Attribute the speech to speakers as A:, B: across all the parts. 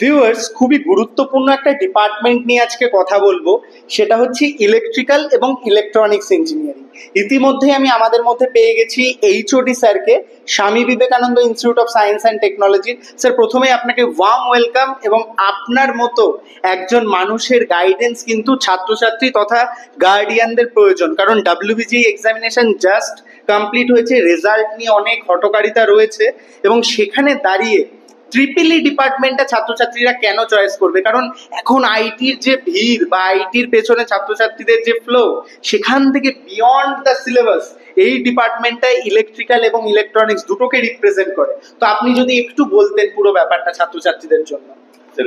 A: Viewers, খুবই গুরুত্বপূর্ণ একটা ডিপার্টমেন্ট নিয়ে আজকে কথা বলবো, সেটা হচ্ছে ইলেকট্রিক্যাল এবং ইলেকট্রনিক্স ইঞ্জিনিয়ারিং। ইতিমধ্যেই আমি আমাদের মধ্যে পেয়ে গেছি এইচওডি স্যারকে, স্বামী Vivekananda institute of science and technology. Sir, প্রথমে আপনাকে ওয়ার্ম ওয়েলকাম। এবং আপনার মতো একজন মানুষের গাইডেন্স কিন্তু ছাত্রছাত্রী তথা গার্ডিয়ানদের প্রয়োজন, কারণ ডাব্লিউবিজিই এক্সামিনেশন জাস্ট কমপ্লিট হয়েছে, রেজাল্ট নিয়ে অনেক হটকারিতা রয়েছে, এবং সেখানে দাঁড়িয়ে ট্রিপল ডিপার্টমেন্টটা ছাত্রছাত্রীরা কেন চয়েস করবে? কারণ এখন আইটির যে ভিড় বা আইটির পেছনে ছাত্রছাত্রীদের যে ফ্লো, সেখান থেকে বিয়ন্ড দ্য সিলেবাস এই ডিপার্টমেন্টটা ইলেকট্রিক্যাল এবং ইলেকট্রনিক্স দুটোকে রিপ্রেজেন্ট করে। তো আপনি যদি একটু বলতেন পুরো ব্যাপারটা ছাত্রছাত্রীদের জন্য।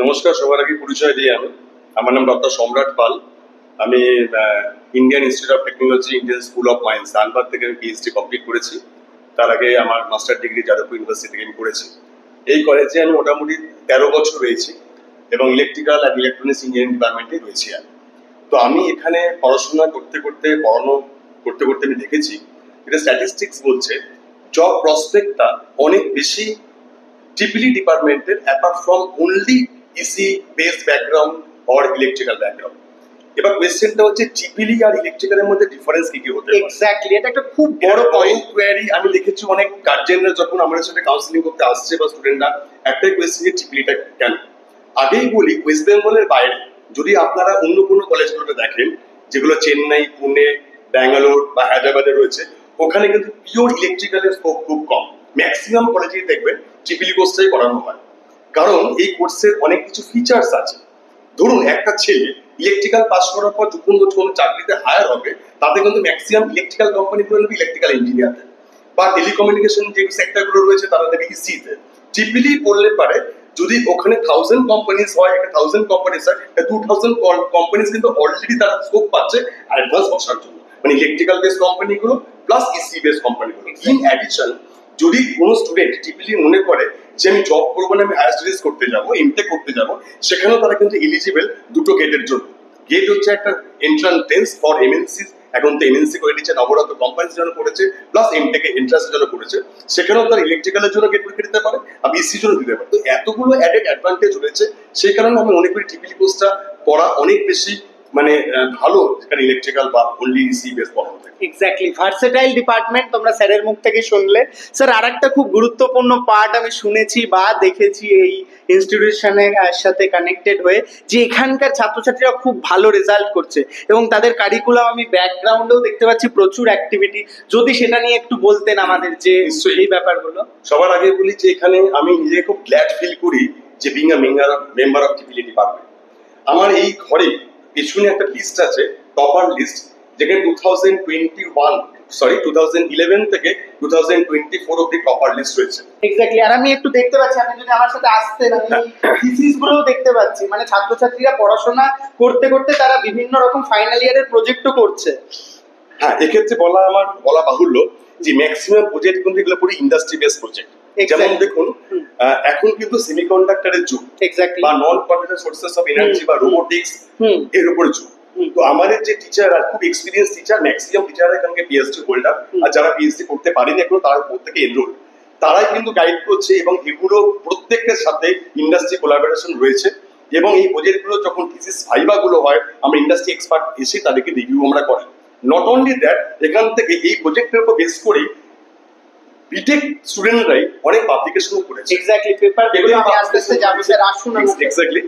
B: নমস্কার, সবার আগে পরিচয় দিই। আমার নাম ডক্টর সম্রাট পাল। আমি Indian institute of technology, Indian school of mines, Dhanbad থেকে আমি পিএইচডি কমপ্লিট করেছি। তার আগে আমার মাস্টার ডিগ্রি যাদবপুর ইউনিভার্সিটি থেকে আমি করেছি। এই কলেজে আমি মোটামুটি 13 বছর রয়েছি এবং ইলেকট্রিক্যাল অ্যান্ড ইলেকট্রনিক্স ইঞ্জিনিয়ারিং ডিপার্টমেন্টে রয়েছি আমি। তো আমি এখানে পড়াশোনা পড়ানো করতে আমি দেখেছি এটা স্ট্যাটিস্টিক্স বলছে জব প্রসপেক্টটা অনেক বেশি ট্রিপল ডিপার্টমেন্টের, apart from only EC based background or electrical background. এবার কোয়েশ্চেনটা হচ্ছে ট্রিপল আর ইলেকট্রিক্যালের মধ্যে ডিফারেন্স কি হতে পারে?
A: এক্স্যাক্টলি, এটা একটা খুব বড় পয়েন্ট।
B: কোয়ারি আমি দেখেছি অনেক গার্জেনরা যখন আমাদের সাথে কাউন্সিলিং করতে আসছে বা স্টুডেন্টরা, একটাই কোয়েশ্চেন যে ট্রিপলটা কেন। আগেই বলি, ওয়েস্ট বেঙ্গলের বাইরে যদি আপনারা অন্য কোনো কলেজগুলোতে দেখেন, যেগুলো চেন্নাই, পুনে, ব্যাঙ্গালোর বা হায়দ্রাবাদে রয়েছে, ওখানে কিন্তু পিওর ইলেকট্রিক্যালের স্কোপ খুব কম। ম্যাক্সিমাম কলেজেই দেখবেন ট্রিপল কোর্সটাই করানো হয়, কারণ এই কোর্সের অনেক কিছু ফিচার্স আছে। ধরুন, একটা ছেলে ইলেকট্রিক্যাল পাস করার পর যখন কোনো চাকরিতে হায়ার হবে, তাতে কিন্তু ম্যাক্সিমাম ইলেকট্রিক্যাল কোম্পানিগুলো নেবে ইলেকট্রিক্যাল ইঞ্জিনিয়ার, বা টেলিকমিউনিকেশন যে সেক্টরগুলো রয়েছে তারা নেবে ইসিতে। ট্রিপল পড়লে পারে যদি ওখানে 1000 কোম্পানিজ হয়, 1000 কোম্পানিজ হয়, 2000 কোম্পানিজ কিন্তু অলরেডি তারা স্কোপ পাচ্ছে অ্যাডভান্স বসার জন্য, মানে ইলেকট্রিক্যাল বেস কোম্পানিগুলো প্লাস ইসি বেস কোম্পানিগুলো। ইন অ্যাডিশন, যদি কোনো স্টুডেন্ট ট্রিপল মনে করে যে আমি জব করবো না, আমি হায়ার স্টাডিজ করতে যাবো, এমটেক করতে যাবো, সেখানেও তারা কিন্তু এলিজিবল দুটো গেটের জন্য। গেট হচ্ছে একটা এন্ট্রান্স ফর এমএনসি, এখন তো এমএনসি করে দিচ্ছে, নবরত্ন কোম্পানির জন্য করেছে, প্লাস এমটেক এন্ট্রান্সের জন্য করেছে, সেখানেও তারা ইলেকট্রিক্যালের জন্য গেট পরীক্ষা দিতে পারে, আর ইসির জন্য দিতে পারে। তো এতগুলো অ্যাডেড অ্যাডভান্টেজ রয়েছে, সেই কারণে আমি মনে করি ট্রিপল কোর্সটা করা অনেক বেশি মানে ভালো, যেখানে ইলেকট্রিক্যাল বা অনলি ইসি বেস পড়ানো থাকে।
A: এক্স্যাক্টলি, ভার্সেটাইল ডিপার্টমেন্ট তোমরা স্যারের মুখ থেকে শুনলে। স্যার, আর একটা খুব গুরুত্বপূর্ণ পার্ট আমি শুনেছি বা দেখেছি এই ইনস্টিটিউশনের সাথে কানেক্টেড হয়ে, যে এখানকার ছাত্রছাত্রীরা খুব ভালো রেজাল্ট করছে এবং তাদের কারিকুলাম আমি ব্যাকগ্রাউন্ডেও দেখতে পাচ্ছি প্রচুর অ্যাক্টিভিটি। যদি সেটা নিয়ে একটু বলতেন আমাদের, যে এই ব্যাপারগুলো।
B: সবার আগে বলি যে এখানে আমি নিজে খুব গ্ল্যাড ফিল করি যে being a member of triple department. আমার এই ঘরে পেছনে একটা লিস্ট আছে, টপার লিস্ট, যেখানে 2011 থেকে 2024 অব্দি টপার লিস্ট রয়েছে।
A: এক্স্যাক্টলি, আর আমি একটু দেখতে পাচ্ছি, আপনি যদি আমার সাথে আসতেন, আমি থিসিস গুলোও দেখতে পাচ্ছি, মানে ছাত্রছাত্রীরা পড়াশোনা করতে করতে তারা বিভিন্ন রকম ফাইনাল ইয়ারের প্রজেক্টও করছে।
B: হ্যাঁ, এক্ষেত্রে বলা বাহুল্য যে ম্যাক্সিমাম প্রজেক্ট কিন্তু এগুলো পুরো ইন্ডাস্ট্রি বেস প্রজেক্ট। যেমন দেখুন, এখন কিন্তু সেমিকন্ডাক্টরের যুগ, বা নন কনভেনশনাল সোর্সেস অফ এনার্জি বা রোবোটিক্স এর উপরে যুগ। তো আমাদের যে টিচাররা খুব এক্সপিরিয়েন্স টিচার, ম্যাক্সিমাম টিচাররা এখানে পিএইচডি হোল্ডার, আর যারা পিএইচডি করতে পারেনি এখন তারা প্রত্যেকে এনরোল, তারাই কিন্তু গাইড করছে, এবং এগুলো প্রত্যেকের সাথে ইন্ডাস্ট্রি কোলাবোরেশন রয়েছে। এবং এই প্রজেক্টগুলো যখন থিসিস ভাইভা গুলো হয়, আমরা ইন্ডাস্ট্রি এক্সপার্ট এসে তাদেরকে রিভিউ আমরা করি। নট অনলি দ্যাট, এখান থেকে এই প্রজেক্টের উপর বেস করে বিটেক স্টুডেন্টরাই অনেক পাবলিকেশন করেছে।
A: এক্স্যাক্টলি, পেপার বেরিয়ে আমি আস্তে আস্তে যাবো স্যার, আসুন।
B: এক্স্যাক্টলি।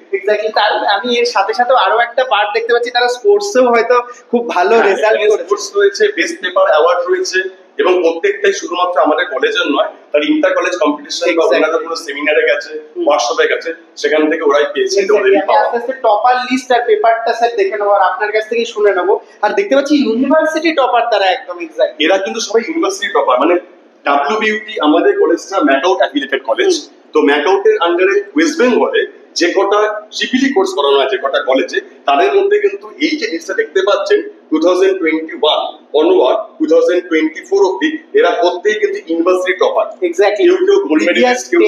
A: তার আমি এর সাথে সাথে আরো একটা পার্ট দেখতে পাচ্ছি, তারা স্পোর্টসেও হয়তো খুব ভালো রেজাল্ট করেছে।
B: স্পোর্টস রয়েছে, বেস্ট পেপার অ্যাওয়ার্ড রয়েছে, এবং প্রত্যেকটাই শুধুমাত্র আমাদের কলেজের নয়, তার ইন্টার কলেজ কম্পিটিশন বা অন্যান্য কোনো সেমিনারে গেছে, ওয়ার্কশপে গেছে, সেখান থেকে ওরাই পেয়েছে।
A: আস্তে আস্তে টপার লিস্ট আর পেপারটা স্যার দেখে নেবো, আর আপনার কাছ থেকে শুনে নেবো। আর দেখতে পাচ্ছি ইউনিভার্সিটি টপার তারা, একদম এক্স্যাক্ট।
B: এরা কিন্তু সবাই ইউনিভার্সিটি টপার, মানে ডাব্লিউবিইউটি আমাদের কলেজটা ম্যাকআউট অ্যাফিলিয়েটেড কলেজ। তো ম্যাকআউটের আন্ডারে ওয়েস্ট বেঙ্গলে যে কটা ট্রিপল কোর্স করানো আছে, যে কটা কলেজে, তাদের মধ্যে কিন্তু এই যে লিস্টটা দেখতে পাচ্ছেন 2021 অনওয়ার্ড 2024 অব্দি, এরা প্রত্যেকেই কিন্তু ইউনিভার্সিটি টপার।
A: এক্স্যাক্টলি,
B: কেউ গোল্ড মেডেলিস্ট, কেউ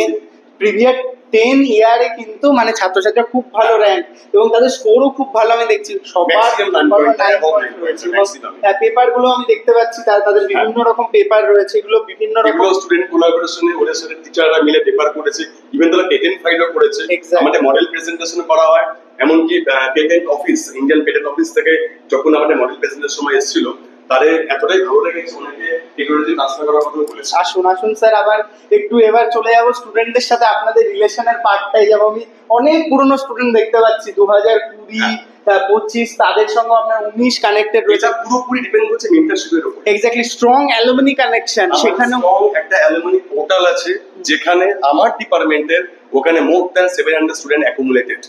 A: প্রিভিয়াস 10 ইয়ারে কিন্তু মানে ছাত্রছাত্রীরা খুব ভালো র্যাঙ্ক এবং তাদের স্কোরও খুব ভালো আমি দেখছি সবার
B: Maximum 9 point রয়েছে, maximum।
A: পেপার গুলো আমি দেখতে পাচ্ছি তাদের বিভিন্ন রকম পেপার রয়েছে, এগুলো বিভিন্ন রকম
B: এগুলো স্টুডেন্ট কোলাবোরেশনে ওদের সাথে টিচাররা মিলে পেপার করেছে, ইভেন তারা পেটেন্ট ফাইলও করেছে।
A: Exactly.
B: আমাদের মডেল প্রেজেন্টেশন করা হয়, এমনকি patent office, Indian patent office থেকে যখন আমাদের মডেল প্রেজেন্টেশন সময় এসেছিল, তাদের এতটাই ভালো লেগেছে, অনেকে টেকনোলজি ট্রান্সফার করার কথা বলেছে।
A: আসুন স্যার, আবার একটু এবার চলে যাবো স্টুডেন্টদের সাথে, আপনাদের রিলেশনের পার্টটাই যাবো। আমি অনেক পুরনো স্টুডেন্ট দেখতে পাচ্ছি 2020, 25, তাদের সঙ্গে আপনার 19 কানেক্টেড রয়েছে।
B: এটা পুরোপুরি ডিপেন্ড করছে মেন্টরশিপের উপর।
A: এক্স্যাক্টলি, স্ট্রং অ্যালুমিনি কানেকশন সেখানেও
B: একটা অ্যালুমিনি পোর্টাল আছে, যেখানে আমার ডিপার্টমেন্টের ওখানে মোর দ্যান 700 স্টুডেন্ট অ্যাকুমুলেটেড,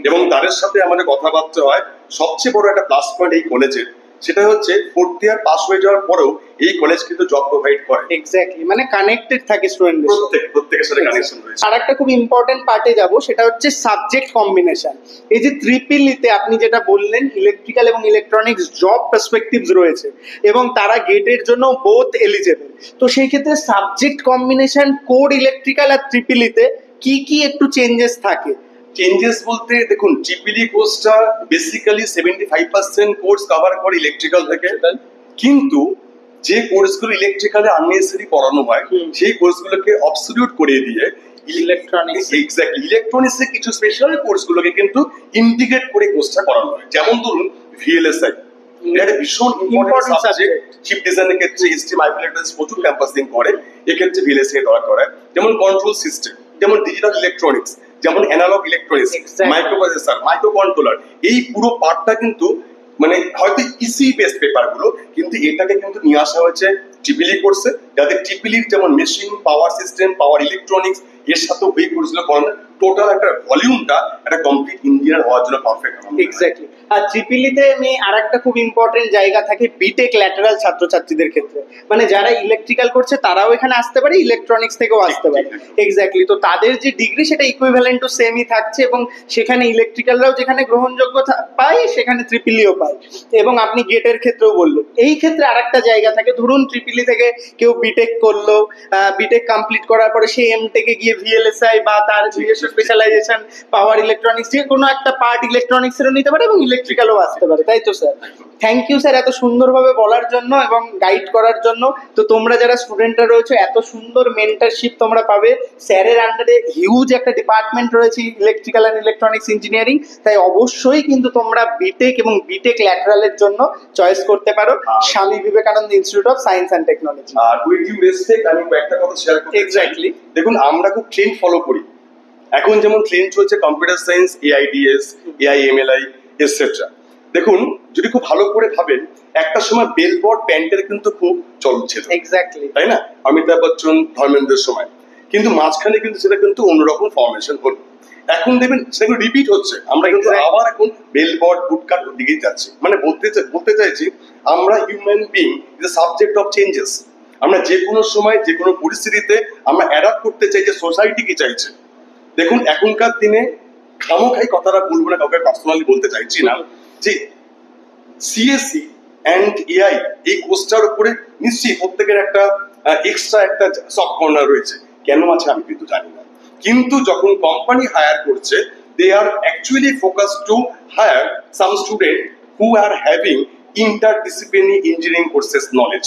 B: এবং তাদের সাথে আমাদের কথাবার্তা হয়। সবচেয়ে বড় একটা প্লাস পয়েন্ট এই কলেজের, সেটা হচ্ছে 4th ইয়ার পাস হয়ে যাওয়ার পরেও এই কলেজ কিন্তু জব প্রোভাইড করে।
A: এক্স্যাক্টলি, মানে কানেক্টেড থাকে স্টুডেন্টদের
B: প্রত্যেকের সাথে কানেকশন রয়েছে।
A: আর একটা খুব ইম্পর্টেন্ট পার্টে যাব, সেটা হচ্ছে সাবজেক্ট কম্বিনেশন। এই যে ট্রিপল-ইতে আপনি যেটা বললেন, ইলেকট্রিক্যাল এবং ইলেকট্রনিক্স জব পার্সপেক্টিভস রয়েছে এবং তারা গেটের জন্য বোথ এলিজেবল। তো সেই ক্ষেত্রে সাবজেক্ট কম্বিনেশন কোর ইলেকট্রিক্যাল আর ট্রিপল-ইতে কি একটু চেঞ্জেস থাকে?
B: চেঞ্জেস বলতে দেখুন, ট্রিপল-ই কোর্সটা বেসিক্যালি 75% কোর্স কভার করে ইলেকট্রিক্যাল থেকে, কিন্তু যে কোর্সগুলো ইলেকট্রিক্যালে আননেসেসারি পড়ানো হয় সেই কোর্সগুলোকে অবসলিউট করে দিয়ে
A: ইলেকট্রনিক্স,
B: এক্স্যাক্টলি ইলেকট্রনিক্স এর কিছু স্পেশাল কোর্সগুলোকে কিন্তু ইন্টিগ্রেট করে কোর্সটা করানো হয়। যেমন ধরুন ভিএলএসআই, এটা ভীষণ ইম্পর্টেন্ট সাবজেক্ট। চিপ ডিজাইনের ক্ষেত্রে এসটিএম আইপিএলএস প্রচুর ক্যাম্পাসিং করে, এক্ষেত্রে ভিএলএসআই দরকার হয়। যেমন কন্ট্রোল সিস্টেম, যেমন ডিজিটাল ইলেকট্রনিক্স, যেমন analog electronics, microprocessor, micro controller, এই পুরো পার্টটা কিন্তু মানে হয়তো ইসি বেসড পেপার গুলো, কিন্তু এটাকে কিন্তু নিয়ে আসা হয়েছে ট্রিপল-ই কোর্সে, যাতে ট্রিপল-ইর যেমন machine, power system, power electronics, এর সাথেও ওই কোর্সগুলো করানো, টোটাল একটা ভলিউমটা একটা কমপ্লিট ইঞ্জিনিয়ার হওয়ার জন্য পারফেক্ট।
A: এক্স্যাক্টলি। আর ট্রিপল-ইতে আমি আরেকটা খুব ইম্পর্টেন্ট জায়গা থাকে বিটেক ল্যাটারাল ছাত্রছাত্রীদের ক্ষেত্রে, মানে যারা ইলেকট্রিক্যাল করছে তারাও এখানে আসতে পারে, ইলেকট্রনিক্স থেকেও আসতে পারে। এক্স্যাক্টলি, তো তাদের যে ডিগ্রি সেটা ইকুইভ্যালেন্ট টু সেমই থাকছে, এবং সেখানে ইলেকট্রিক্যালরাও যেখানে গ্রহণযোগ্য পায় সেখানে ট্রিপল-ইও পায়। এবং আপনি গেটের ক্ষেত্রেও বললেন, এই ক্ষেত্রে আরেকটা জায়গা থাকে, ধরুন ট্রিপল-ই থেকে কেউ বিটেক করলো, বিটেক কমপ্লিট করার পরে সে এমটেকে গিয়ে ভিএলএসআই বা তার নিজস্ব স্পেশালাইজেশন পাওয়ার ইলেকট্রনিক্স, যে কোনো একটা পার্ট ইলেকট্রনিক্সেরও নিতে পারে এবং ইলেকট্রিক্যালও আসতে পারে, তাই তো স্যার? থ্যাংক ইউ স্যার এত সুন্দরভাবে বলার জন্য এবং গাইড করার জন্য। তো তোমরা যারা স্টুডেন্টরা রয়েছে, এত সুন্দর মেন্টরশিপ তোমরা পাবে। স্যারের আন্ডারে হিউজ একটা ডিপার্টমেন্ট রয়েছে ইলেকট্রিক্যাল অ্যান্ড ইলেকট্রনিক্স ইঞ্জিনিয়ারিং, তাই অবশ্যই কিন্তু তোমরা বিটেক এবং বিটেক ল্যাটারালের জন্য চয়েস করতে পারো Swami Vivekananda institute of science and technology.
B: আর উইথ ডিউ রেসপেক্ট আমি একটা কথা শেয়ার করতে চাই।
A: এক্স্যাক্টলি,
B: দেখুন আমরা খুব ট্রেন্ড ফলো করি। এখন যেমন ট্রেন্ড চলছে কম্পিউটার সায়েন্স, এআইডিএস, এআইএমএলআই এটসেট্রা। দেখুন যদি খুব ভালো করে ভাবেন, একটা সময় বেলবট প্যান্টের কিন্তু খুব চল ছিল,
A: এক্স্যাক্টলি,
B: তাই না? অমিতাভ বচ্চন, ধর্মেন্দ্রের সময়, কিন্তু মাঝখানে কিন্তু সেটা কিন্তু অন্যরকম ফরমেশন হলো। এখন দেখবেন সেগুলো রিপিট হচ্ছে, আমরা কিন্তু আবার এখন বেলবট বুটকাট দিকেই যাচ্ছি। মানে বলতে চাইছি, আমরা human being is a subject of changes. আমরা যে কোনো সময় যে কোনো পরিস্থিতিতে আমরা অ্যাডাপ্ট করতে চাই যে সোসাইটি কি চাইছে। দেখুন এখনকার দিনে খামোখাই কথাটা বলবো না, কাউকে পার্সোনালি বলতে চাইছি না, যে সিএসসি অ্যান্ড এআই এই কোর্সটার উপরে নিশ্চয়ই প্রত্যেকের একটা এক্সট্রা একটা সফট কর্নার রয়েছে। কেন আছে আমি কিন্তু জানি না, কিন্তু যখন কোম্পানি হায়ার করছে, they are actually focus to hire some student who are having interdisciplinary engineering courses knowledge.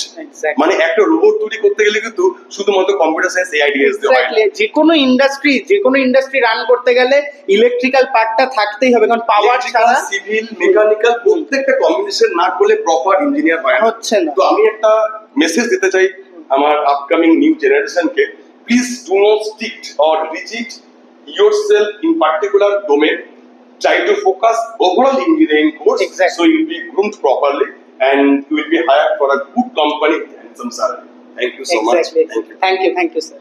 B: মানে একটা রোবট তৈরি করতে গেলে কিন্তু শুধুমাত্র কম্পিউটার সায়েন্স, এআইডিএস দিয়ে হয় না।
A: যে কোনো ইন্ডাস্ট্রি রান করতে গেলে ইলেকট্রিক্যাল পার্টটা থাকতেই হবে, কারণ পাওয়ার ছাড়া
B: সিভিল, মেকানিক্যাল প্রত্যেকটা কম্বিনেশন না করলে প্রপার ইঞ্জিনিয়ার হয়
A: হচ্ছে না।
B: তো আমি একটা মেসেজ দিতে চাই আমার আপকামিং নিউ জেনারেশনকে, please do not stick or rigid yourself in particular domain. Try to focus overall engineering course, so you will be groomed properly and you will be hired for a good company and some salary. Thank you so much.
A: Thank you, sir.